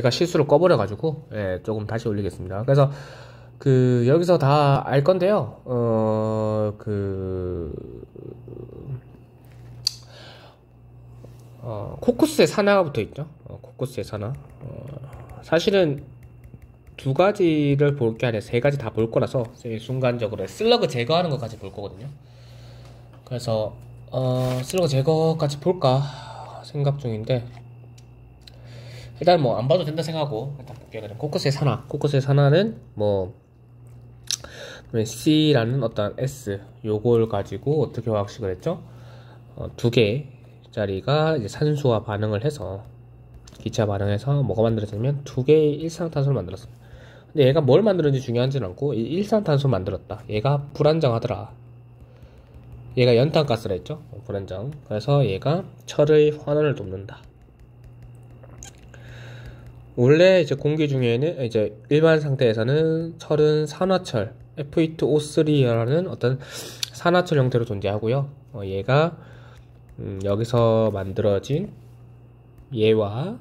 제가 실수를 꺼버려가지고 예, 조금 다시 올리겠습니다. 그래서 여기서 다 알 건데요. 코쿠스의 산화가 붙어 있죠. 코쿠스의 산화. 사실은 두 가지를 볼 게 아니라 세 가지 다 볼 거라서 순간적으로 슬러그 제거하는 것까지 볼 거거든요. 그래서 슬러그 제거까지 볼까 생각 중인데, 일단 뭐 안 봐도 된다 생각하고 일단 볼게요. 그냥 코쿠스의 산화. 코쿠스의 산화는 뭐 C라는 어떤 S 요걸 가지고 어떻게 화학식을 했죠? 두 개짜리가 이제 산소와 반응을 해서 기차 반응해서 뭐가 만들어지냐면 두 개의 일산화탄소를 만들었습니다. 근데 얘가 뭘 만드는지 중요하지는 않고 일산화탄소를 만들었다. 얘가 불안정하더라. 얘가 연탄가스라 했죠? 불안정. 그래서 얘가 철의 환원을 돕는다. 원래 이제 공기 중에는 이제 일반 상태에서는 철은 산화철 Fe2O3라는 어떤 산화철 형태로 존재하고요. 얘가 여기서 만들어진 얘가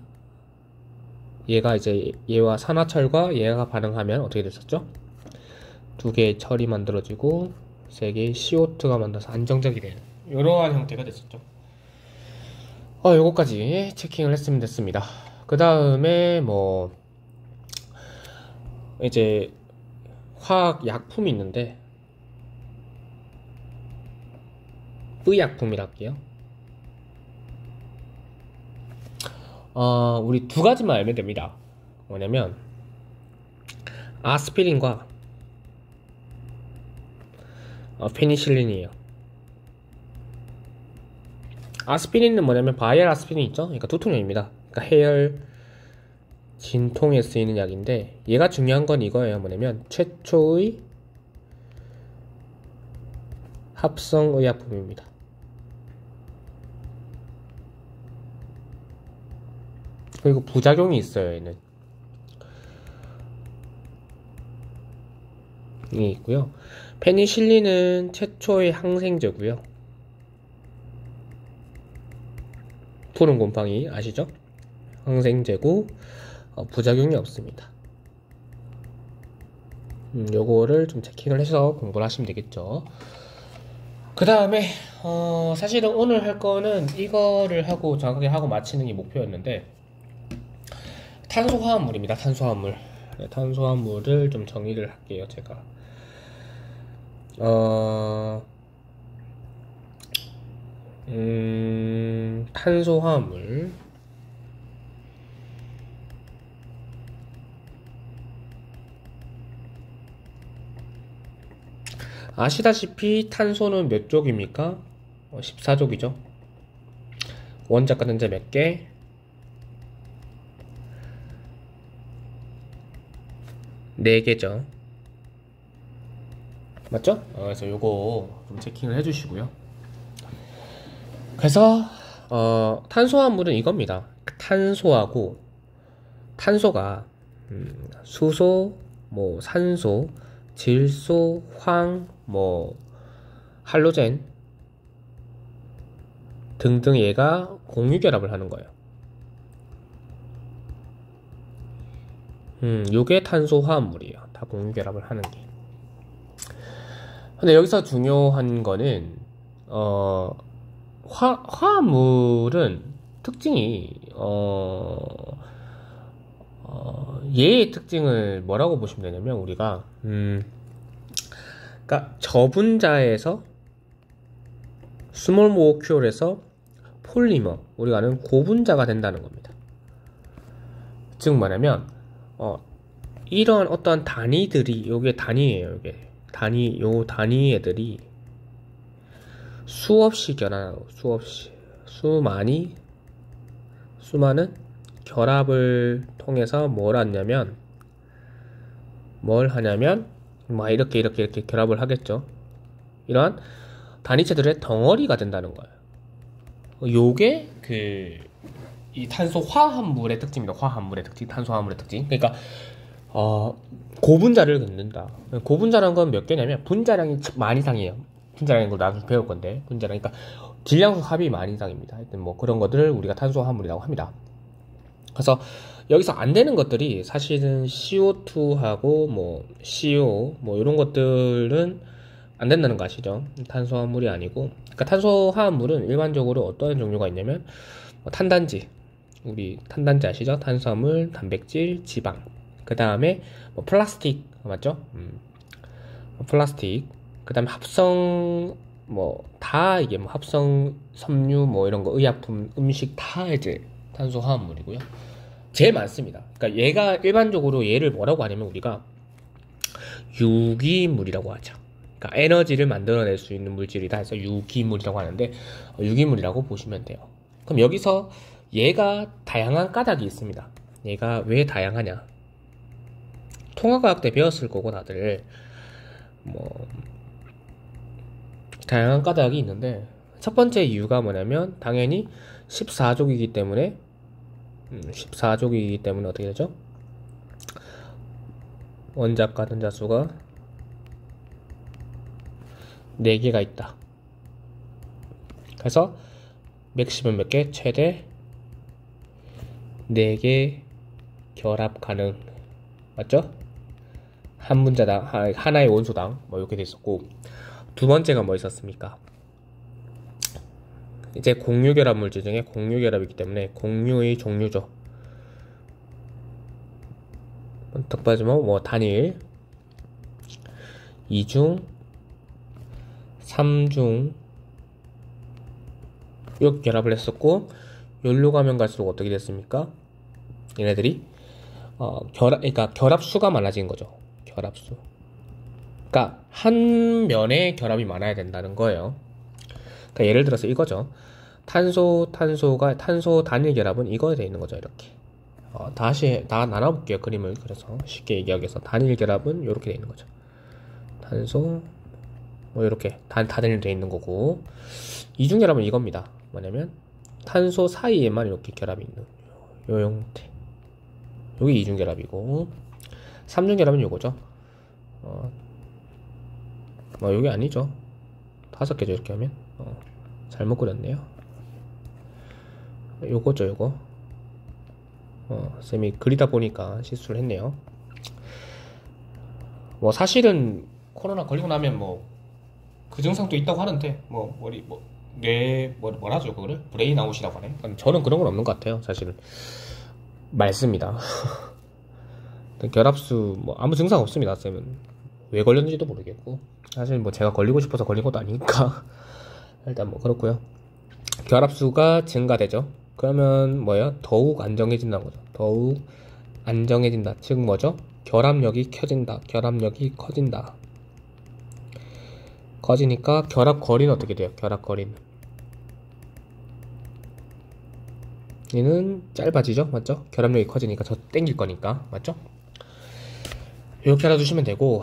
이제 얘와 산화철과 얘가 반응하면 어떻게 됐었죠? 두 개의 철이 만들어지고 세 개의 CO2가 만들어서 안정적이 되는 이러한 형태가 됐었죠. 요거까지 체킹을 했으면 됐습니다. 그 다음에 뭐 이제 화학 약품이 있는데 의약품이라 할게요. 우리 두 가지만 알면 됩니다. 뭐냐면 아스피린과 페니실린이에요. 아스피린은 뭐냐면 바이알 아스피린 있죠? 그러니까 두통약입니다. 그러니까 해열 진통에 쓰이는 약인데, 얘가 중요한 건 이거예요. 뭐냐면 최초의 합성의약품입니다. 그리고 부작용이 있어요. 얘는 이 있고요. 페니실린은 최초의 항생제고요. 푸른 곰팡이 아시죠? 항생제고 부작용이 없습니다. 요거를 좀 체킹을 해서 공부를 하시면 되겠죠. 그 다음에 사실은 오늘 할 거는 이거를 하고 정확하게 하고 마치는 게 목표였는데, 탄소화합물입니다. 탄소화합물. 네, 탄소화합물을 좀 정의를 할게요. 제가 탄소화합물 아시다시피 탄소는 몇 족입니까? 14족이죠. 원자과 전자 몇 개? 4개죠. 맞죠? 그래서 요거 좀 체킹을 해주시고요. 그래서 탄소화합물은 이겁니다. 탄소하고 탄소가 수소, 뭐 산소, 질소, 황, 뭐 할로젠 등등 얘가 공유결합을 하는 거예요. 요게 탄소화합물이에요. 다 공유결합을 하는 게. 근데 여기서 중요한 거는 화합물은 특징이 얘의 특징을 뭐라고 보시면 되냐면, 우리가 그러니까 저분자에서 스몰 모lecule에서 폴리머, 우리가 아는 고분자가 된다는 겁니다. 즉 뭐냐면 이런 어떤 단위들이, 요게 단위예요. 요게 요 단위 애들이 수없이 결합하고 수많은 결합을 통해서 뭘 하냐면 막 이렇게 결합을 하겠죠. 이러한 단위체들의 덩어리가 된다는 거예요. 요게 이 탄소 화합물의 특징입니다. 화합물의 특징, 탄소화합물의 특징. 그러니까 고분자를 갖는다. 고분자라는 건 몇 개냐면 분자량이 만 이상이에요. 분자량인 걸 나중에 배울 건데, 분자량, 그러니까 질량수 합이 만 이상입니다. 하여튼 뭐 그런 것들을 우리가 탄소화합물이라고 합니다. 그래서 여기서 안 되는 것들이 사실은 CO2하고 뭐 CO 뭐 이런 것들은 안 된다는 거 아시죠? 탄수화물이 아니고, 그러니까 탄수화물은 일반적으로 어떤 종류가 있냐면 뭐 탄단지, 우리 탄단지 아시죠? 탄수화물, 단백질, 지방. 그 다음에 뭐 플라스틱 맞죠? 플라스틱. 그 다음에 합성 뭐 다 이게 뭐 합성 섬유 뭐 이런 거 의약품, 음식 다 이제 탄수화물이고요. 제일 많습니다. 그러니까 얘가 일반적으로 얘를 뭐라고 하냐면 우리가 유기물이라고 하죠. 그러니까 에너지를 만들어낼 수 있는 물질이 다 해서 유기물이라고 하는데 유기물이라고 보시면 돼요. 그럼 여기서 얘가 다양한 까닭이 있습니다. 얘가 왜 다양하냐? 통화과학 때 배웠을 거고 다들 뭐 다양한 까닭이 있는데 첫 번째 이유가 뭐냐면 당연히 14족이기 때문에 14족이기 때문에 어떻게 되죠? 원자 가전자 수가 4개가 있다. 그래서 맥시멈 몇 개? 최대 4개 결합 가능. 맞죠? 한 분자당 하나의 원소당 뭐 이렇게 돼 있었고, 두 번째가 뭐 있었습니까? 이제 공유결합 물질 중에 공유결합이기 때문에 공유의 종류죠. 딱 빠지면 뭐 단일, 2중, 3중 이렇게 결합을 했었고, 연료 가면 갈수록 어떻게 됐습니까? 얘네들이 그러니까 결합수가 많아진 거죠. 결합수. 그러니까 한 면에 결합이 많아야 된다는 거예요. 그러니까 예를 들어서 이거죠. 탄소 단일 결합은 이거에 돼 있는 거죠. 이렇게. 다시 나눠볼게요. 그림을. 그래서 쉽게 얘기하기 위해서 단일 결합은 이렇게 돼 있는 거죠. 탄소 뭐 이렇게 단일 돼 있는 거고, 이중 결합은 이겁니다. 뭐냐면 탄소 사이에만 이렇게 결합이 있는 요 형태. 요게 이중 결합이고, 삼중 결합은 요거죠. 뭐 요게 아니죠. 5개죠. 이렇게 하면 잘못 그렸네요. 요거죠. 요거 쌤이 그리다 보니까 실수를 했네요. 뭐 사실은 코로나 걸리고 나면 뭐 그 증상도 있다고 하는데 뭐 머리 뭐라죠 그거를 브레인 아웃이라고 하네. 저는 그런 건 없는 것 같아요. 사실은 맑습니다. 결합수 뭐 아무 증상 없습니다. 쌤은 왜 걸렸는지도 모르겠고, 사실 뭐 제가 걸리고 싶어서 걸린 것도 아니니까 일단 뭐 그렇고요. 결합수가 증가되죠. 그러면 뭐예요? 더욱 안정해진다는 거죠. 더욱 안정해진다. 즉 뭐죠? 결합력이 켜진다. 결합력이 커진다. 커지니까 결합 거리는 어떻게 돼요? 결합 거리는 얘는 짧아지죠? 맞죠? 결합력이 커지니까 저 땡길 거니까. 맞죠? 이렇게 알아두시면 되고,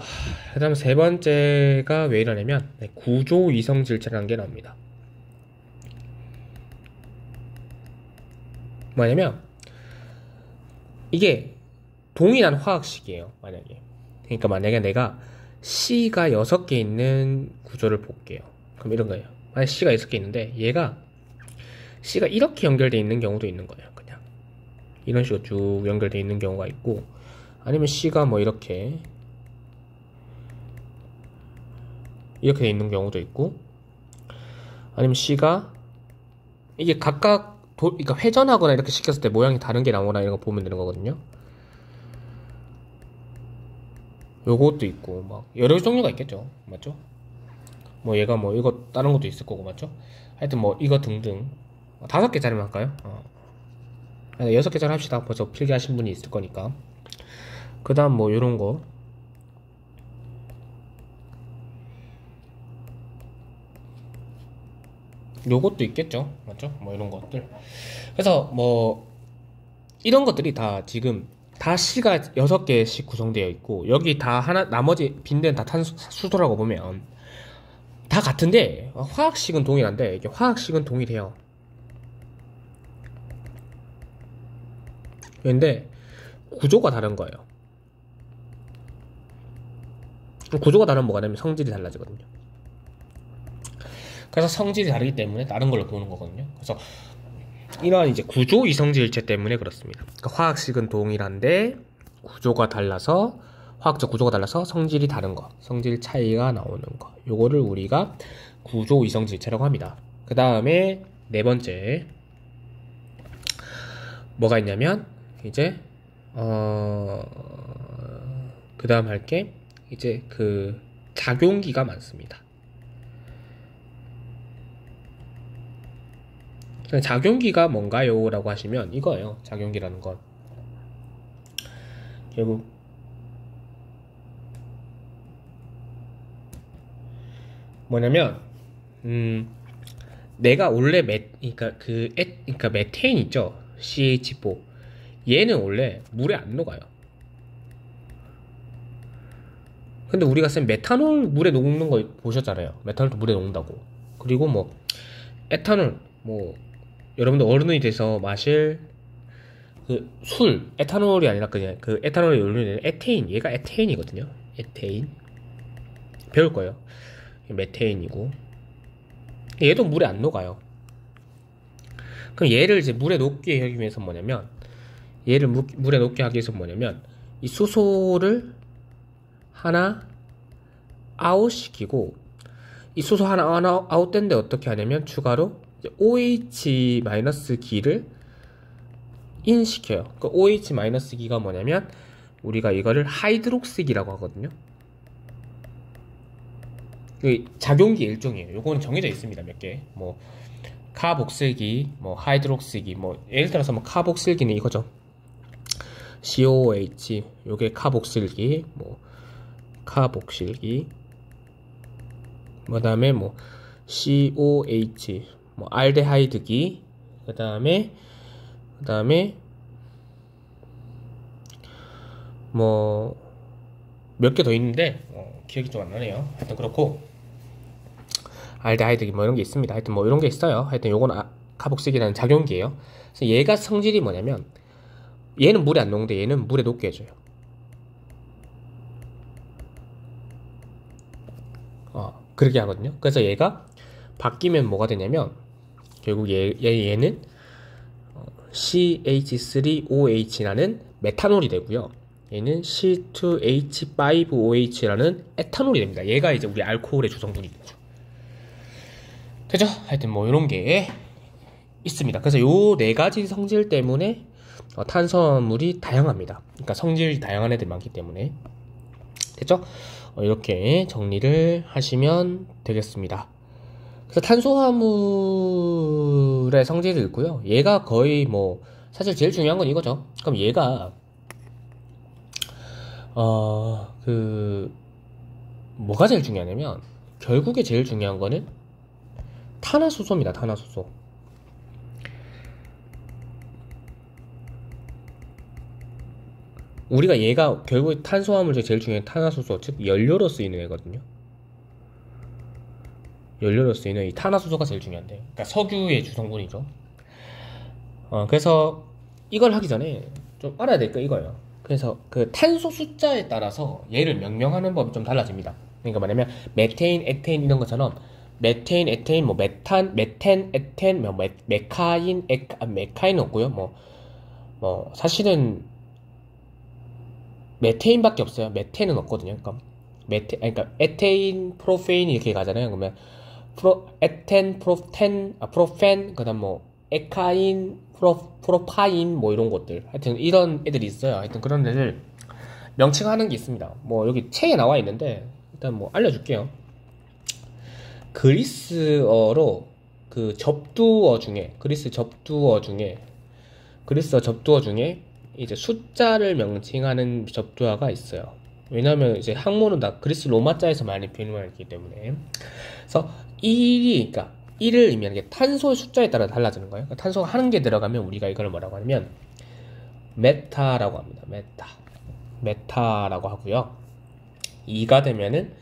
그 다음 세 번째가 왜 이러냐면 구조 이성 질체라는 게 나옵니다. 뭐냐면 이게 동일한 화학식이에요. 그러니까 만약에 내가 C가 6개 있는 구조를 볼게요. 그럼 이런 거예요. 만약 C가 6개 있는데 얘가 C가 이렇게 연결되어 있는 경우도 있는 거예요. 그냥 이런 식으로 쭉 연결되어 있는 경우가 있고, 아니면 C가 뭐 이렇게 되어 있는 경우도 있고, 아니면 C가 이게 각각 그러니까 회전하거나 이렇게 시켰을 때 모양이 다른 게 나오나 이런 거 보면 되는 거거든요. 요것도 있고 막 여러 종류가 있겠죠. 맞죠? 뭐 얘가 뭐 이거 다른 것도 있을 거고. 맞죠? 하여튼 뭐 이거 등등 5개짜리만 할까요? 6개짜리 합시다. 벌써 필기하신 분이 있을 거니까. 그 다음 뭐 요런 거 요것도 있겠죠. 맞죠? 뭐 이런 것들. 그래서 뭐 이런 것들이 다 지금 다 C가 6개씩 구성되어 있고, 여기 다 하나 나머지 빈대는 다 수소라고 보면 다 같은데 화학식은 동일한데 이게 화학식은 동일해요. 근데 구조가 다른 거예요. 구조가 다르면 뭐가 되면 성질이 달라지거든요. 그래서 성질이 다르기 때문에 다른 걸로 보는 거거든요. 그래서 이러한 이제 구조 이성질체 때문에 그렇습니다. 그러니까 화학식은 동일한데 구조가 달라서 화학적 구조가 달라서 성질이 다른 거, 성질 차이가 나오는 거. 요거를 우리가 구조 이성질체라고 합니다. 그 다음에 네 번째 뭐가 있냐면 이제 그 다음 할게 이제 그 작용기가 많습니다. 작용기가 뭔가요? 라고 하시면 이거예요. 작용기라는 건 결국 뭐냐면 내가 원래 그러니까 메테인 있죠. CH4 얘는 원래 물에 안 녹아요. 근데 우리가 쓴 메탄올 물에 녹는 거 보셨잖아요. 메탄올도 물에 녹는다고. 그리고 뭐 에탄올 뭐 여러분들 어른이 돼서 마실 그 술 에탄올이 아니라 그냥 그 에탄올에 연료되는 에테인, 얘가 에테인이거든요. 에테인 배울 거예요. 메테인이고 얘도 물에 안 녹아요. 그럼 얘를 이제 물에 녹게 하기 위해서 뭐냐면 얘를 물에 녹게 하기 위해서 뭐냐면 이 수소를 하나 아웃시키고 이 수소 하나 아웃된데 어떻게 하냐면 추가로 OH-기를 인시켜요. 그 OH-기가 뭐냐면 우리가 이거를 하이드록스기라고 하거든요. 그 작용기 일종이에요. 요거는 정해져 있습니다. 몇 개. 뭐 카복실기, 뭐 하이드록스기, 뭐 예를 들어서 뭐 카복실기는 이거죠. COH 요게 카복실기, 뭐 카복실기. 그다음에 뭐 COH 뭐 알데하이드기. 그다음에 뭐 몇 개 더 있는데 기억이 좀 안 나네요. 하여튼 그렇고 알데하이드기 뭐 이런 게 있습니다. 하여튼 뭐 이런 게 있어요. 하여튼 요건 카복실기라는 작용기예요. 그래서 얘가 성질이 뭐냐면 얘는 물에 안 녹는데 얘는 물에 녹게 해줘요. 그렇게 하거든요. 그래서 얘가 바뀌면 뭐가 되냐면 결국 얘는 CH3OH라는 메탄올이 되고요. 얘는 C2H5OH라는 에탄올이 됩니다. 얘가 이제 우리 알코올의 주성분이 되죠. 그죠? 하여튼 뭐 이런 게 있습니다. 그래서 요 네 가지 성질 때문에 탄수화물이 다양합니다. 그러니까 성질이 다양한 애들이 많기 때문에. 됐죠? 이렇게 정리를 하시면 되겠습니다. 그래서 탄수화물의 성질이 있고요. 얘가 거의 뭐 사실 제일 중요한 건 이거죠. 그럼 얘가 뭐가 제일 중요하냐면 결국에 제일 중요한 거는 탄화수소입니다. 탄화수소. 우리가 얘가 결국 탄수화물 중에 제일 중요한 탄화수소, 즉 연료로 쓰이는 애거든요. 연료로 쓰이는 이 탄화수소가 제일 중요한데, 그러니까 석유의 주성분이죠. 그래서 이걸 하기 전에 좀 알아야 될 거 이거예요. 그래서 그 탄소 숫자에 따라서 얘를 명명하는 법이 좀 달라집니다. 그러니까 뭐냐면 메테인, 에테인 이런 것처럼 메테인, 에테인, 뭐 메탄, 에텐, 뭐 메카인, 메카인 없고요. 뭐 사실은 메테인밖에 없어요. 메테인은 없거든요. 그러니까 에테인, 프로페인 이렇게 가잖아요. 그러면 에텐, 프로펜, 그다음 뭐 에카인, 프로파인 뭐 이런 것들. 하여튼 이런 애들이 있어요. 하여튼 그런 애들 명칭하는 게 있습니다. 뭐 여기 책에 나와 있는데 일단 뭐 알려줄게요. 그리스어로 그 접두어 중에 이제 숫자를 명칭하는 접두어가 있어요. 왜냐면 이제 학문은 다 그리스 로마자에서 많이 변형했기 때문에. 그래서 1을 의미하는 게 탄소의 숫자에 따라 달라지는 거예요. 그러니까 탄소가 한 개 들어가면 우리가 이걸 뭐라고 하냐면 메타라고 합니다. 메타라고 하고요. 2가 되면은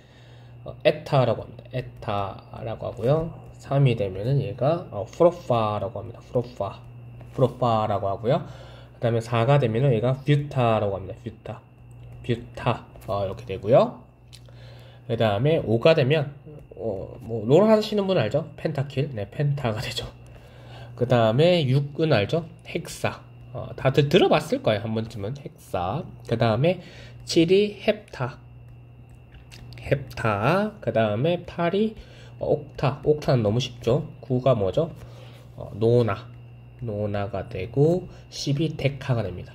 에타라고 합니다. 에타라고 하고요. 3이 되면은 얘가 프로파라고 합니다. 프로파라고 하고요. 그 다음에 4가 되면은 얘가 뷰타라고 합니다. 뷰타 이렇게 되고요. 그 다음에 5가 되면 뭐 롤 하시는 분 알죠? 펜타킬. 네, 펜타가 되죠. 그 다음에 6은 알죠? 헥사. 다들 들어봤을 거예요. 한 번쯤은. 헥사. 그 다음에 7이 헵타. 헵타. 그 다음에 8이 옥타. 옥타는 너무 쉽죠? 9가 뭐죠? 노나. 노나가 되고 10이 데카가 됩니다.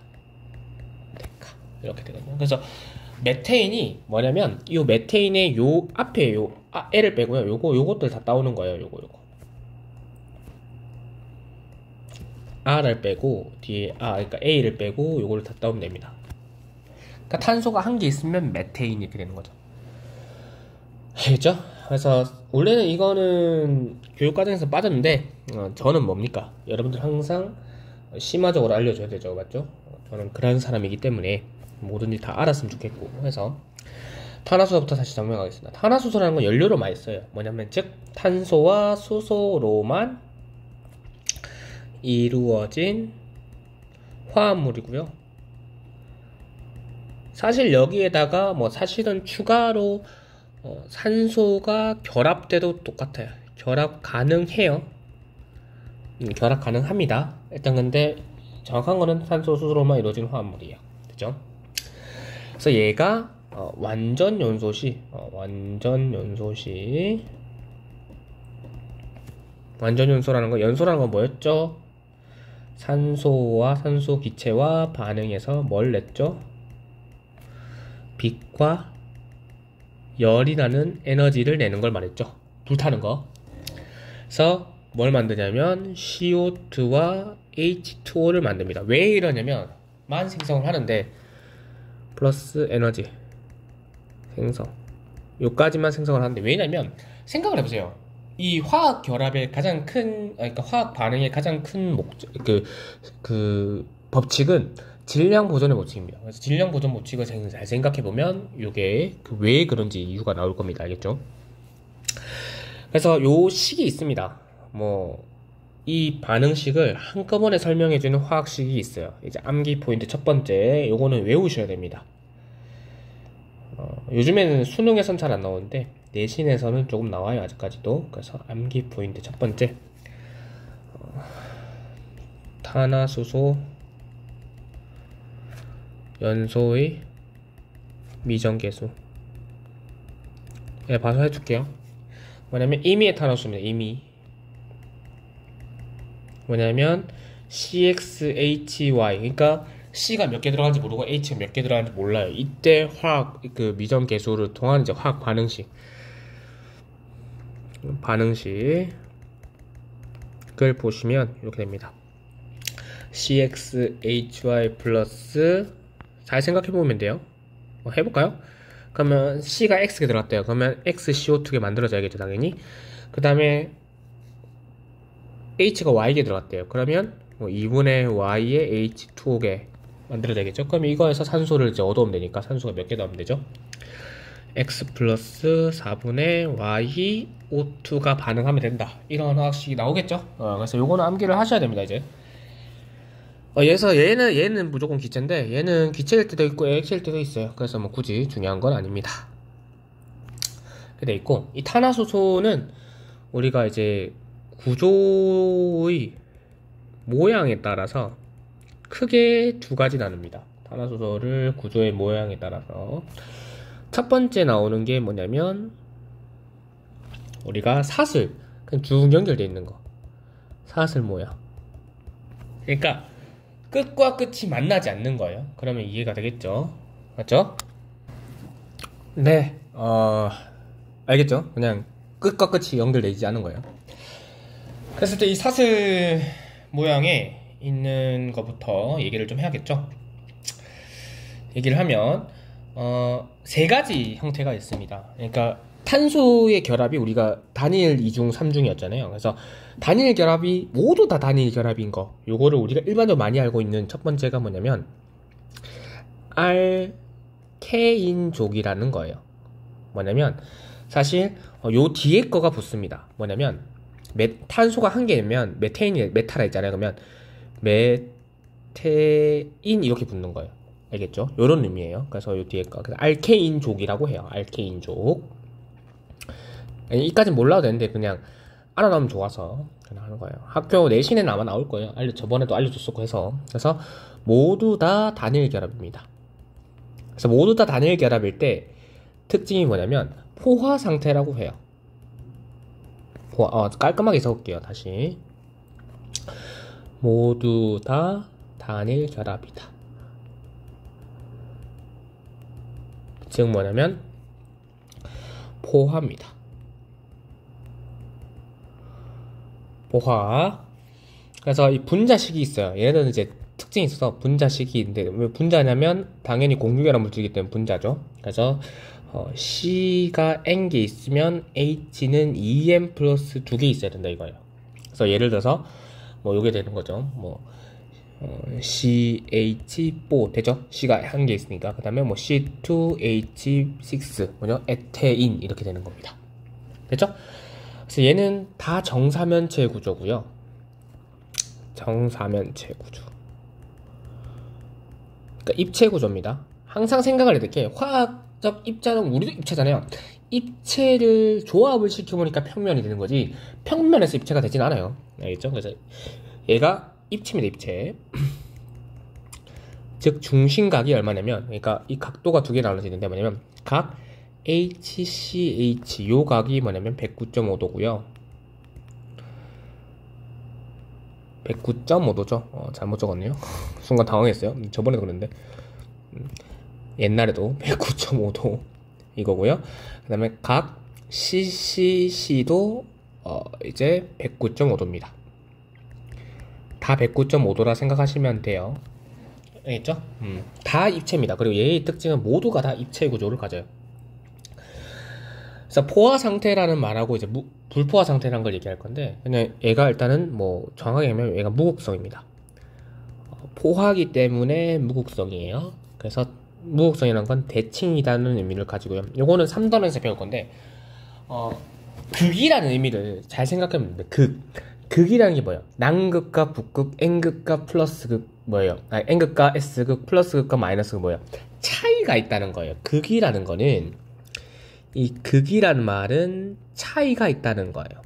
데카. 이렇게 되거든요. 그래서 메테인이 뭐냐면 이 메테인의 요 앞에 요 L을 빼고요. 요것들 다 따오는 거예요. 요거. R을 빼고 뒤에 그러니까 A를 빼고 요거를 다 따오면 됩니다. 그러니까 탄소가 한 개 있으면 메테인이 이렇게 되는 거죠. 알겠죠? 그래서 원래는 이거는 교육과정에서 빠졌는데 저는 뭡니까? 여러분들 항상 심화적으로 알려줘야 되죠. 맞죠? 저는 그런 사람이기 때문에 뭐든지 다 알았으면 좋겠고 해서 탄화수소부터 다시 설명하겠습니다. 탄화수소라는 건 연료로 많이 써요. 뭐냐면 즉 탄소와 수소로만 이루어진 화합물이고요. 사실 여기에다가 뭐 사실은 추가로 산소가 결합돼도 똑같아요. 결합 가능해요. 결합 가능합니다. 일단 근데 정확한 거는 산소 수소로만 이루어진 화합물이에요. 그죠? 그래서 얘가 완전 연소시 완전 연소라는 건 뭐였죠? 산소와 산소 기체와 반응해서 뭘 냈죠? 빛과 열이 나는 에너지를 내는 걸 말했죠. 불타는 거. 그래서 뭘 만드냐면 CO2와 H2O를 만듭니다. 왜 이러냐면 만 생성을 하는데 플러스 에너지 생성 요까지만 생성을 하는데 왜냐면 생각을 해보세요. 이 화학 결합의 가장 큰 그러니까 화학 반응의 가장 큰 목적 그 법칙은 질량 보존의 법칙입니다. 그래서 질량 보존 법칙을 잘 생각해 보면 이게 왜 그런지 이유가 나올 겁니다. 알겠죠? 그래서 요 식이 있습니다. 뭐 이 반응식을 한꺼번에 설명해주는 화학식이 있어요. 이제 암기 포인트 첫 번째 요거는 외우셔야 됩니다. 요즘에는 수능에선 잘 안 나오는데 내신에서는 조금 나와요. 아직까지도. 그래서 암기 포인트 첫 번째 탄화수소 연소의 미정계수. 예, 봐서 해줄게요. 뭐냐면 임의의 탄화수입니다. 임의. 뭐냐면 CXHY. 그러니까 C가 몇 개 들어가는지 모르고 H가 몇 개 들어가는지 몰라요. 이때 화학 그 미정계수를 통한 이제 화학 반응식을 보시면 이렇게 됩니다. CXHY 플러스 잘 생각해보면 돼요. 해볼까요? 그러면 C가 X개 들어갔대요. 그러면 XCO2개 만들어져야겠죠, 당연히. 그 다음에 H가 Y개 들어갔대요. 그러면 2분의 Y에 H2O 개 만들어져야겠죠. 그럼 이거에서 산소를 이제 얻어오면 되니까 산소가 몇 개 나오면 되죠? X 플러스 4분의 Y O2가 반응하면 된다. 이런 화학식이 나오겠죠? 그래서 요거는 암기를 하셔야 됩니다, 이제. 그래서 얘는 무조건 기체인데 얘는 기체일 때도 있고 액체일 때도 있어요. 그래서 뭐 굳이 중요한 건 아닙니다. 이렇게 돼 있고 이 탄화수소는 우리가 이제 구조의 모양에 따라서 크게 두 가지 나눕니다. 탄화수소를 구조의 모양에 따라서 첫 번째 나오는 게 뭐냐면 우리가 사슬 그냥 쭉 연결되어 있는 거 사슬 모양. 그러니까 끝과 끝이 만나지 않는 거예요. 그러면 이해가 되겠죠? 맞죠? 네, 알겠죠? 그냥 끝과 끝이 연결되지 않은 거예요. 그랬을 때 이 사슬 모양에 있는 것부터 얘기를 좀 해야겠죠? 얘기를 하면 세 가지 형태가 있습니다. 그러니까 탄소의 결합이 우리가 단일 2중 3중이었잖아요. 그래서 단일 결합이 모두 다 단일 결합인 거 요거를 우리가 일반적으로 많이 알고 있는 첫 번째가 뭐냐면 알케인족이라는 거예요. 뭐냐면 사실 요 뒤에 거가 붙습니다. 뭐냐면 탄소가 한 개면 메타라 있잖아요. 그러면 메테인 이렇게 붙는 거예요. 알겠죠? 요런 의미예요. 그래서 요 뒤에 거 그래서 알케인족이라고 해요. 알케인족. 이까진 몰라도 되는데 그냥 알아놓으면 좋아서 하는 거예요. 학교 내신에는 아마 나올 거예요. 저번에도 알려줬었고 해서. 그래서 모두 다 단일 결합입니다. 그래서 모두 다 단일 결합일 때 특징이 뭐냐면 포화 상태라고 해요. 깔끔하게 써볼게요. 다시. 모두 다 단일 결합이다. 즉 뭐냐면 포화입니다. 포화. 그래서 이 분자식이 있어요. 얘네들은 이제 특징이 있어서 분자식이인데 왜 분자냐면 당연히 공유결합 물질이기 때문에 분자죠. 그래서 C가 N개 있으면 H는 2N 플러스 2개 있어야 된다 이거예요. 그래서 예를 들어서 뭐 요게 되는 거죠. 뭐 CH4 되죠? C가 한 개 있으니까. 그 다음에 뭐 C2H6 뭐죠? 에테인 이렇게 되는 겁니다. 됐죠? 그래서 얘는 다 정사면체 구조고요. 정사면체 구조. 그러니까 입체 구조입니다. 항상 생각을 해야 될 게 화학적 입자는 우리도 입체잖아요. 입체를 조합을 시켜보니까 평면이 되는 거지 평면에서 입체가 되진 않아요. 알겠죠? 그래서 얘가 입체입니다. 입체. 즉 중심각이 얼마냐면 그러니까 이 각도가 두 개 나눠지는데 뭐냐면 각 HCH 요 각이 뭐냐면 109.5도고요 109.5도죠 잘못 적었네요. 순간 당황했어요. 저번에도 그랬는데 옛날에도 109.5도 이거고요. 그 다음에 각 CCC도 이제 109.5도입니다 다 109.5도라 생각하시면 돼요. 알겠죠? 다 입체입니다. 그리고 얘의 특징은 모두가 다 입체 구조를 가져요. 그래서 포화 상태라는 말하고 이제 불포화 상태라는 걸 얘기할 건데 그냥 얘가 일단은 뭐 정확하게 하면 얘가 무극성입니다. 포화기 때문에 무극성이에요. 그래서 무극성이라는 건 대칭이라는 의미를 가지고요. 요거는 3단원에서 배울 건데 극이라는 의미를 잘 생각하면 됩니다. 극이라는 게 뭐예요? 난극과 북극, N극과 플러스극 뭐예요? N극과 S극, 플러스극과 마이너스극 뭐예요? 차이가 있다는 거예요. 극이라는 거는 이 극이라는 말은 차이가 있다는 거예요.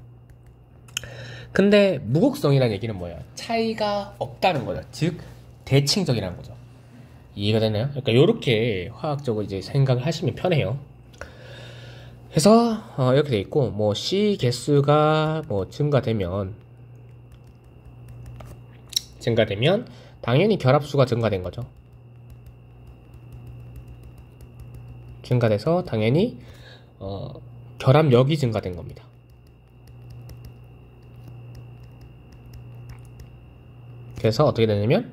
근데 무극성이라는 얘기는 뭐예요? 차이가 없다는 거죠. 즉 대칭적이라는 거죠. 이해가 되나요? 그러니까 이렇게 화학적으로 이제 생각을 하시면 편해요. 그래서 이렇게 돼 있고 뭐 C 개수가 뭐 증가되면 당연히 결합수가 증가된 거죠. 증가돼서 당연히 결합력이 증가된 겁니다. 그래서 어떻게 되냐면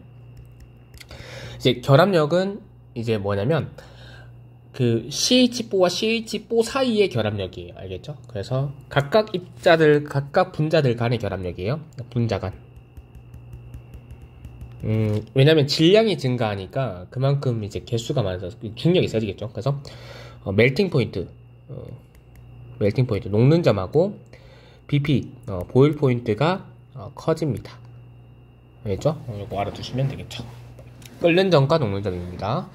이제 결합력은 이제 뭐냐면 그 CH4와 CH4 사이의 결합력이에요. 알겠죠? 그래서 각각 분자들 간의 결합력이에요. 분자 간. 왜냐면 질량이 증가하니까 그만큼 이제 개수가 많아서 중력이 세지겠죠. 그래서 멜팅 포인트 녹는 점하고 BP 보일 포인트가 커집니다. 알겠죠? 이거 알아두시면 되겠죠. 끓는 점과 녹는 점입니다.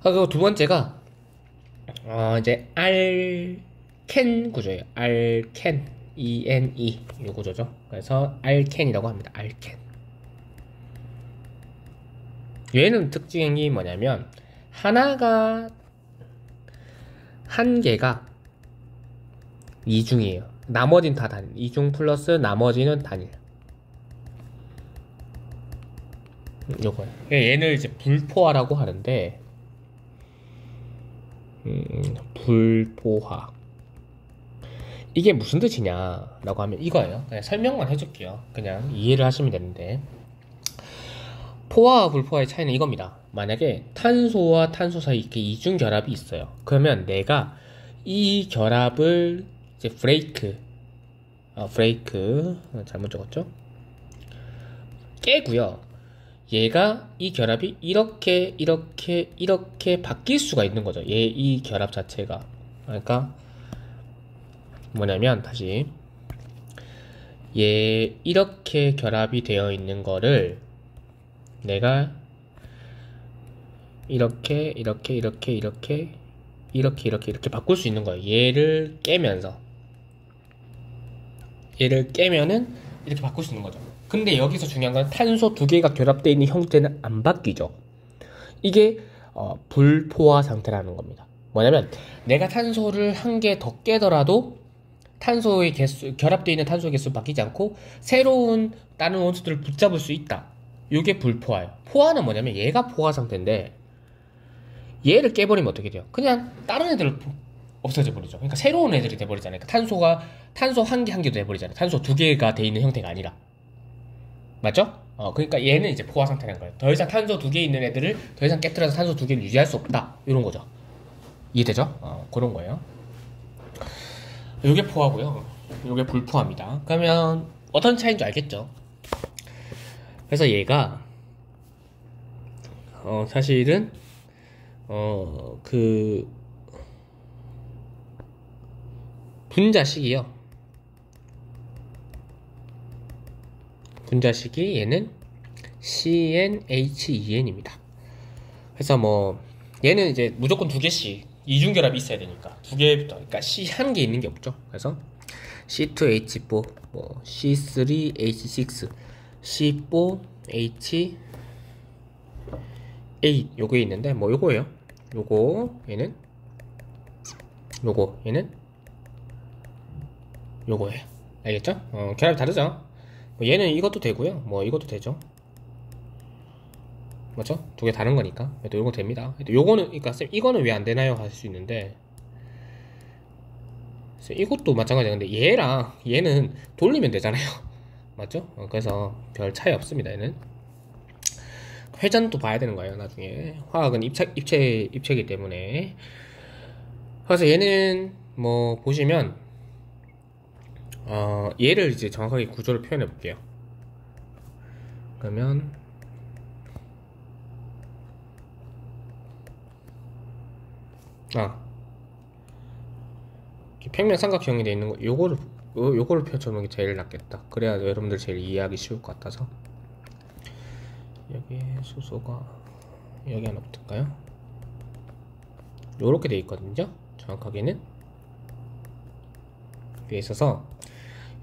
그리고 두 번째가 이제 알켄 구조예요. 알켄 ENE 이 구조죠. 그래서 알켄이라고 합니다. 알켄. 얘는 특징이 뭐냐면 한 개가 이중이에요. 나머지는 다 단일. 이중 플러스 나머지는 단일. 요거예요. 얘를 이제 불포화라고 하는데 불포화 이게 무슨 뜻이냐 라고 하면 이거예요. 그냥 설명만 해줄게요. 그냥 이해를 하시면 되는데 포화와 불포화의 차이는 이겁니다. 만약에 탄소와 탄소 사이 이렇게 이중 결합이 있어요. 그러면 내가 이 결합을 이제 브레이크 잘못 적었죠? 깨고요. 얘가 이 결합이 이렇게 바뀔 수가 있는 거죠. 이 결합 자체가. 그러니까 뭐냐면 다시 얘 이렇게 결합이 되어 있는 거를 내가 이렇게 바꿀 수 있는 거예요. 얘를 깨면서 얘를 깨면은 이렇게 바꿀 수 있는 거죠. 근데 여기서 중요한 건 탄소 두 개가 결합되어 있는 형태는 안 바뀌죠. 이게 불포화 상태라는 겁니다. 뭐냐면 내가 탄소를 한 개 더 깨더라도 탄소의 개수, 결합되어 있는 탄소의 개수 바뀌지 않고 새로운 다른 원소들을 붙잡을 수 있다. 이게 불포화예요. 포화는 뭐냐면 얘가 포화 상태인데 얘를 깨버리면 어떻게 돼요? 그냥 다른 애들 없어져 버리죠. 그러니까 새로운 애들이 돼버리잖아요. 그러니까 탄소 한 개 한 개도 돼버리잖아요. 탄소 두 개가 돼 있는 형태가 아니라. 맞죠? 그러니까 얘는 이제 포화 상태라는 거예요. 더 이상 탄소 두 개 있는 애들을 더 이상 깨뜨려서 탄소 두 개를 유지할 수 없다. 이런 거죠. 이해되죠? 그런 거예요. 요게 포화고요. 요게 불포화입니다. 그러면 어떤 차이인 줄 알겠죠? 그래서 얘가 사실은 그 분자식이요. 분자식이 얘는 CnH2n입니다. 그래서 뭐 얘는 이제 무조건 두 개씩 이중결합이 있어야 되니까 두 개부터, 그러니까 C 한 개 있는 게 없죠. 그래서 C2H4, 뭐 C3H6, C4H8 요게 있는데 뭐 요거예요. 얘는 요거예요. 알겠죠? 결합이 다르죠? 얘는 이것도 되고요. 뭐 이것도 되죠. 맞죠? 두 개 다른 거니까. 또 요거 됩니다. 또 요거는, 그러니까 쌤 이거는 왜 안 되나요? 하실 수 있는데 쌤 이것도 마찬가지야. 근데 얘랑 얘는 돌리면 되잖아요. 맞죠? 그래서 별 차이 없습니다. 얘는 회전도 봐야 되는 거예요. 나중에 화학은 입체이기 때문에. 그래서 얘는 뭐 보시면 얘를 이제 정확하게 구조를 표현해 볼게요. 그러면 평면 삼각형이 되어 있는 거, 요거를 펼쳐놓는 게 제일 낫겠다. 그래야 여러분들 제일 이해하기 쉬울 것 같아서. 여기 수소가 여기 하나 붙을까요? 요렇게 되어 있거든요. 정확하게는 위에 있어서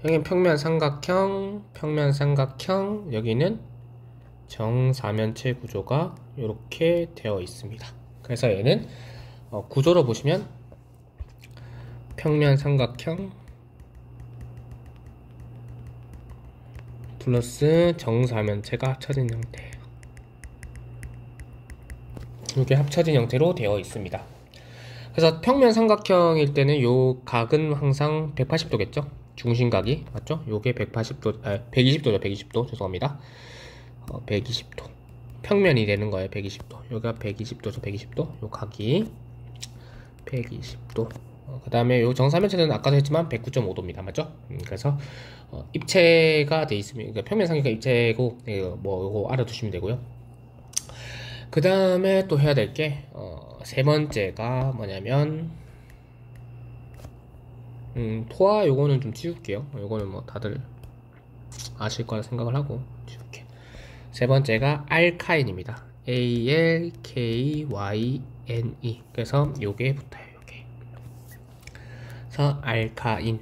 여기는 평면 삼각형, 여기는 정사면체 구조가 이렇게 되어 있습니다. 그래서 얘는 구조로 보시면 평면 삼각형 플러스 정사면체가 합쳐진 형태예요. 이렇게 합쳐진 형태로 되어 있습니다. 그래서 평면 삼각형일 때는 요 각은 항상 180도겠죠? 중심각이 맞죠? 요게 180도, 120도죠. 120도 죄송합니다. 120도 평면이 되는 거예요. 120도. 여기가 120도죠. 120도. 요 각이 120도. 그 다음에 요 정사면체는 아까도 했지만 109.5도입니다. 맞죠? 그래서 입체가 돼 있으면, 그러니까 평면 삼각형 입체고, 뭐 요거 알아두시면 되고요. 그 다음에 또 해야 될 게 세 번째가 뭐냐면 포화, 요거는 좀 지울게요. 요거는 뭐 다들 아실 거라 생각을 하고 지울게. 세 번째가 알카인입니다. ALKYNE. 그래서 요게 붙어요. 요게. 그래서 알카인.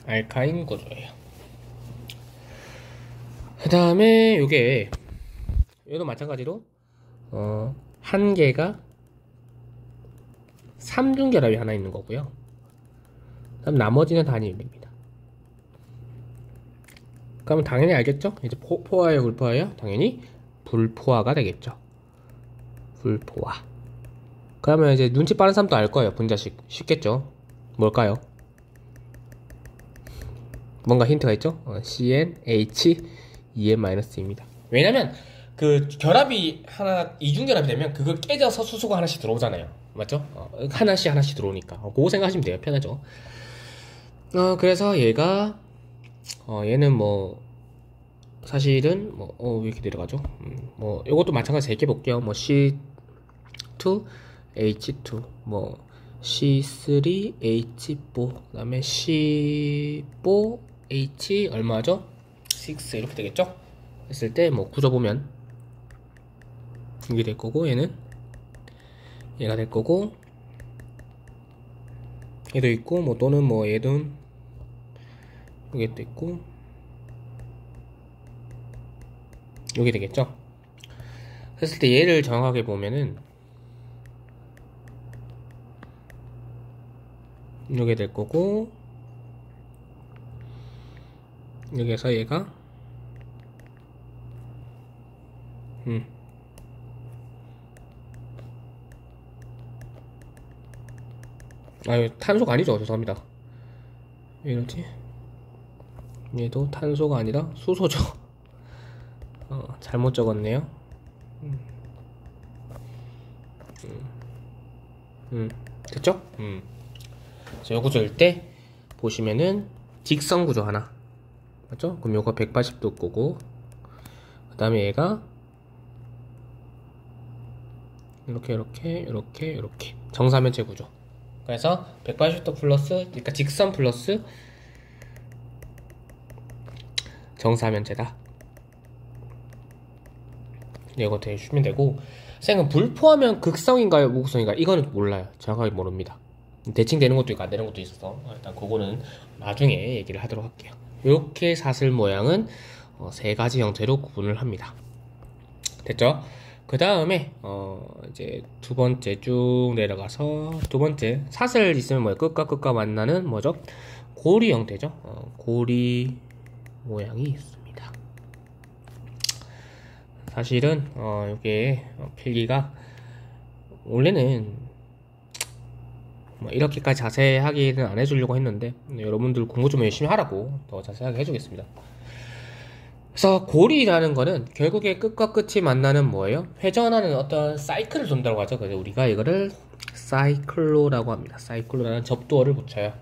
알카인 구조예요. 그 다음에 요게, 얘도 마찬가지로 한 개가 3중 결합이 하나 있는 거고요. 그럼 나머지는 단일입니다. 그러면 당연히 알겠죠? 이제 포화예요, 불포화예요? 당연히 불포화가 되겠죠. 불포화. 그러면 이제 눈치 빠른 사람도 알 거예요. 분자식 쉽겠죠? 뭘까요? 뭔가 힌트가 있죠? CnH2n-입니다. 왜냐면 그 결합이 하나 이중결합이 되면 그걸 깨져서 수소가 하나씩 들어오잖아요. 맞죠? 하나씩 들어오니까 그거 생각하시면 돼요. 편하죠? 그래서 얘가 얘는 뭐 사실은 뭐 왜 이렇게 내려가죠? 뭐 요것도 마찬가지 3개 볼게요. 뭐 C2H2 뭐 C3H4 그 다음에 C4H 얼마죠? 6 이렇게 되겠죠? 했을 때 뭐 구조 보면 이게 될 거고, 얘는 얘가 될 거고, 얘도 있고, 뭐 또는 뭐 얘도 여기 있고, 여기 되겠죠. 했을 때 얘를 정확하게 보면은 이렇게 될 거고, 여기에서 얘가 아유, 탄소가 아니죠. 죄송합니다. 왜 이러지? 얘도 탄소가 아니라 수소죠. 잘못 적었네요. 됐죠? 자, 요 구조일 때 보시면은 직선 구조 하나, 맞죠? 그럼 요거 180도 거고, 그 다음에 얘가 이렇게 정사면체 구조. 그래서 180도 플러스, 그러니까 직선 플러스 정사면체다. 이거 대주시면 되고, 선생님 불포하면 극성인가요, 무극성인가요? 이거는 몰라요. 정확하게 모릅니다. 대칭 되는 것도 있고 안 되는 것도 있어서 일단 그거는 나중에 얘기를 하도록 할게요. 이렇게 사슬 모양은 세 가지 형태로 구분을 합니다. 됐죠? 그 다음에 이제 두 번째 쭉 내려가서, 두 번째 사슬 있으면 뭐예요? 끝과 만나는 뭐죠? 고리 형태죠. 고리 모양이 있습니다. 사실은 이게 필기가 원래는 뭐 이렇게까지 자세하게는 안 해주려고 했는데, 여러분들 공부 좀 열심히 하라고 더 자세하게 해주겠습니다. 그래서 고리라는 거는 결국에 끝과 끝이 만나는 뭐예요? 회전하는 어떤 사이클을 돈다고 하죠. 그래서 우리가 이거를 사이클로라고 합니다. 사이클로라는 접두어를 붙여요.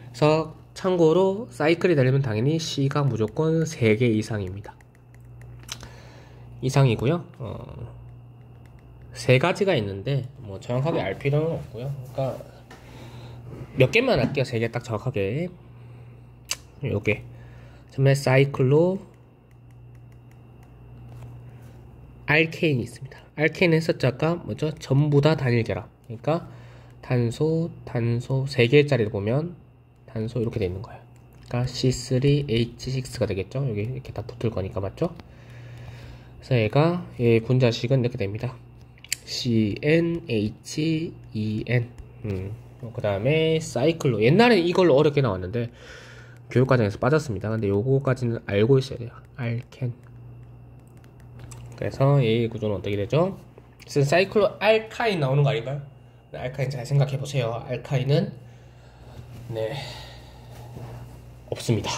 그래서 참고로 사이클이 되려면 당연히 C가 무조건 3개 이상입니다. 이상이고요. 3가지가 있는데 뭐 정확하게 알 필요는 없고요. 그러니까 몇 개만 할게요. 3개 딱 정확하게. 요게 처음에 사이클로 알케인이 있습니다. 알케인 했었죠. 아까 뭐죠? 전부 다 단일 결합. 그러니까 탄소 3개짜리를 보면 탄소 이렇게 돼 있는 거예요. 그러니까 C3H6가 되겠죠. 여기 이렇게 다 붙을 거니까, 맞죠? 그래서 얘가, 얘 분자식은 이렇게 됩니다. CnHen. 그 다음에 사이클로. 옛날에 이걸로 어렵게 나왔는데 교육과정에서 빠졌습니다. 근데 요거까지는 알고 있어야 돼요. 알켄. 그래서 이 구조는 어떻게 되죠? 사이클로 알카인 나오는 거 아닌가요? 알카인 잘 생각해 보세요. 알카인은 네, 없습니다.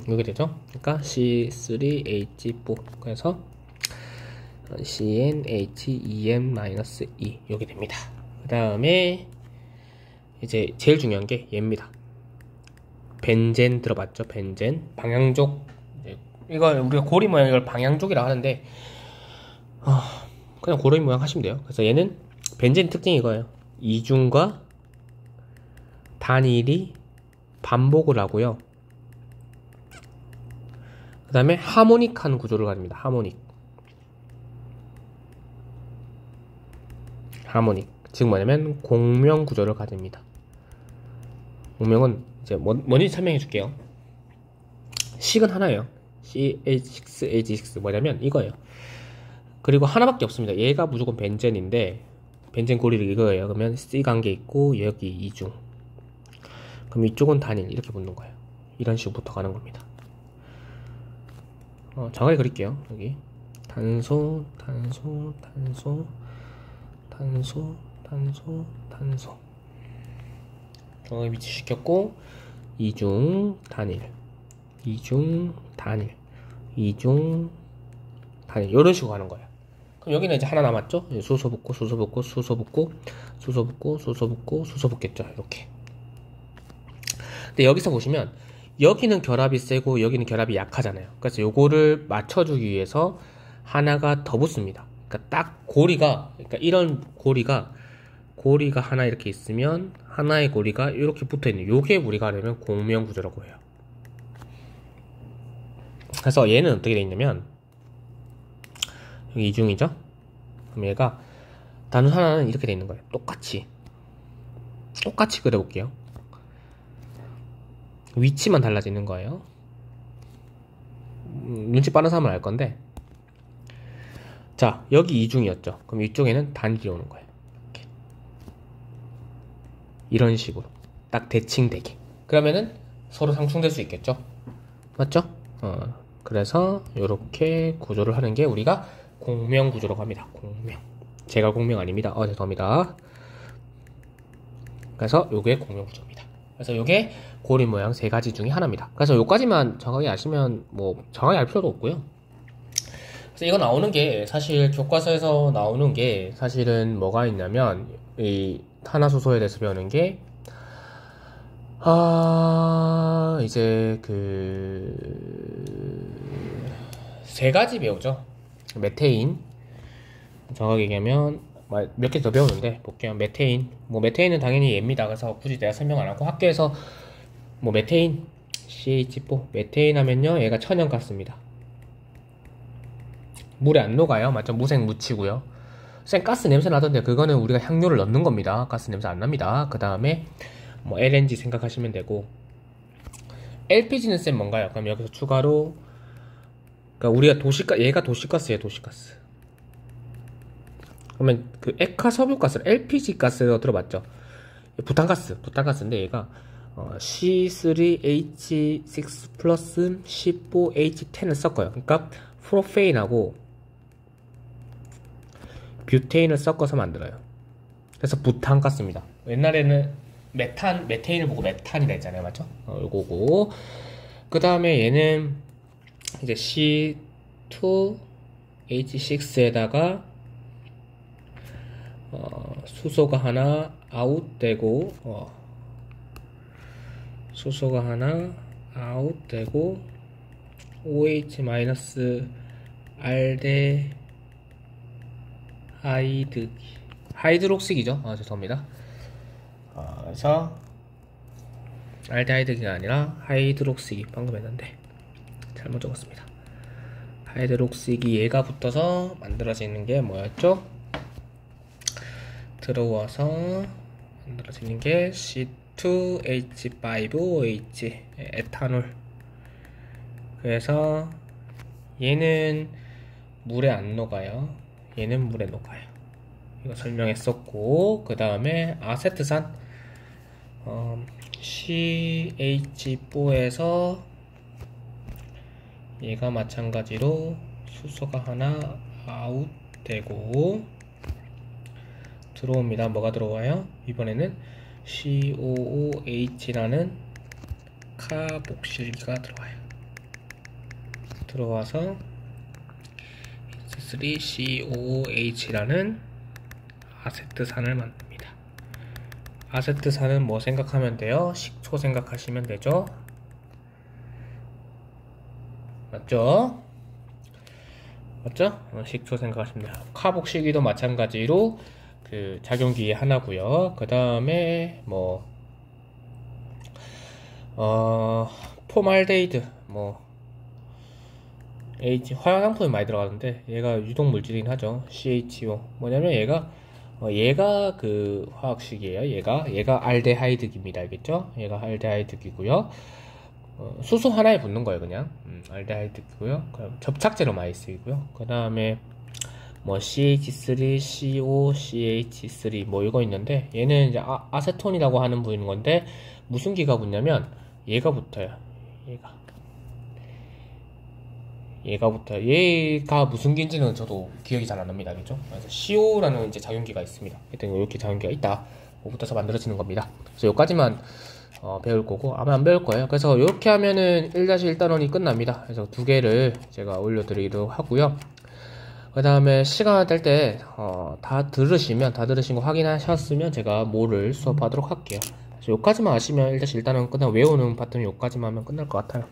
이렇게 되죠? 그러니까 C3H4. 그래서 CnHEm-2 이렇게 됩니다. 그 다음에 이제 제일 중요한 게 얘입니다. 벤젠 들어봤죠? 벤젠 방향족. 이걸 우리가 고리 모양, 이걸 방향족이라고 하는데 그냥 고리 모양 하시면 돼요. 그래서 얘는 벤젠 특징이 이거예요. 이중과 단일이 반복을 하고요. 그 다음에 하모닉한 구조를 가집니다. 하모닉. 즉 뭐냐면 공명 구조를 가집니다. 공명은 이제 뭔지 설명해 줄게요. 식은 하나예요. CH6H6 뭐냐면 이거예요. 그리고 하나밖에 없습니다. 얘가 무조건 벤젠인데, 벤젠 고리를 이거예요. 그러면 C 관계 있고 여기 이중. 그럼 이쪽은 단일, 이렇게 붙는 거예요. 이런 식으로 붙어 가는 겁니다. 정확히 그릴게요. 여기 탄소 정확히 위치시켰고, 이중 단일 이런 식으로 가는 거예요. 그럼 여기는 이제 하나 남았죠? 수소 붙겠죠. 이렇게. 근데 여기서 보시면 여기는 결합이 세고 여기는 결합이 약하잖아요. 그래서 요거를 맞춰주기 위해서 하나가 더 붙습니다. 그러니까 딱 고리가, 그러니까 이런 고리가 하나 이렇게 있으면 하나의 고리가 이렇게 붙어 있는, 요게 우리가 하려면 공명 구조라고 해요. 그래서 얘는 어떻게 돼 있냐면 여기 이중이죠. 그럼 얘가 단원 하나는 이렇게 돼 있는 거예요. 똑같이 그려볼게요. 위치만 달라지는 거예요. 눈치 빠른 사람은 알 건데, 자 여기 이중이었죠. 그럼 이쪽에는 단일이 오는 거예요. 이렇게. 이런 식으로 딱 대칭되게. 그러면은 서로 상충될 수 있겠죠. 맞죠? 그래서 이렇게 구조를 하는 게 우리가 공명 구조라고 합니다. 공명. 제가 공명 아닙니다. 죄송합니다. 그래서 요게 공명 구조입니다. 그래서 요게 고리 모양 세 가지 중에 하나입니다. 그래서 요까지만 정확히 아시면 뭐 정확히 알 필요도 없고요. 그래서 이거 나오는 게 사실 교과서에서 나오는 게 사실은 뭐가 있냐면 이 탄화수소에 대해서 배우는 게 이제 세 가지 배우죠. 메테인, 정확히 얘기하면 몇 개 더 배우는데 볼게요. 메테인은 당연히 얘입니다. 그래서 굳이 내가 설명 안 하고 학교에서 뭐 메테인 CH4 메테인 하면요 얘가 천연가스입니다. 물에 안 녹아요. 맞죠? 무색 무치고요. 쌩 가스 냄새 나던데 그거는 우리가 향료를 넣는 겁니다. 가스 냄새 안 납니다. 그 다음에 뭐 LNG 생각하시면 되고, LPG는 쌤 뭔가요? 그럼 여기서 추가로 그러니까 우리가 얘가 도시가스예요. 도시가스. 그러면 그 액화석유가스 LPG 가스가 들어봤죠? 부탄가스인데 얘가 C3H6 플러스 C4H10을 섞어요. 그러니까 프로페인하고 뷰테인을 섞어서 만들어요. 그래서 부탄가스입니다. 옛날에는 메테인을 보고 메탄이라 했잖아요. 맞죠? 요거고. 그 다음에 얘는 이제 C2H6에다가 수소가 하나 아웃되고 OH 마이너스 하이드록식이죠. 죄송합니다. 그래서 알데하이드가 아니라 하이드록식이 방금 했는데 잘못 적었습니다. 하이드록식이 얘가 붙어서 만들어지는 게 뭐였죠? 들어와서 만들어지는 게 C2H5OH 에탄올. 그래서 얘는 물에 안 녹아요. 얘는 물에 녹아요. 이거 설명했었고, 그 다음에 아세트산 CH4에서 얘가 마찬가지로 수소가 하나 아웃되고 들어옵니다. 뭐가 들어와요? 이번에는 COOH라는 카복실기가 들어와요. 들어와서 H3COOH라는 아세트산을 만듭니다. 아세트산은 뭐 생각하면 돼요? 식초 생각하시면 되죠? 맞죠? 식초 생각하시면 돼요. 카복실기도 마찬가지로 그 작용기의 하나고요. 그 다음에 뭐 포말데이드 화학상품이 많이 들어가는데 얘가 유독 물질이긴 하죠. CHO 뭐냐면 얘가 그 화학식이에요. 얘가 알데하이드기입니다. 알겠죠? 얘가 알데하이드기고요. 수소 하나에 붙는 거예요. 그냥 알데하이드기고요. 접착제로 많이 쓰이고요. 그 다음에 뭐 CH3, CO, CH3 뭐 이거 있는데 얘는 이제 아세톤이라고 하는 부위인 건데 무슨 기가 붙냐면 얘가 붙어요. 얘가 무슨 기인지는 저도 기억이 잘 안 납니다. 그죠? 그래서 CO라는 이제 작용기가 있습니다. 하여튼 이렇게 작용기가 있다. 붙어서 만들어지는 겁니다. 그래서 여기까지만 배울 거고 아마 안 배울 거예요. 그래서 이렇게 하면은 1-1단원이 끝납니다. 그래서 두 개를 제가 올려드리기도 하고요. 그 다음에 시간 될 때 다 들으신 거 확인하셨으면 제가 뭐를 수업하도록 할게요. 그래서 여기까지만 아시면 1-1단원 끝나고 외우는 파트는 여기까지만 하면 끝날 것 같아요.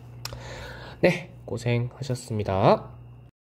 네, 고생하셨습니다.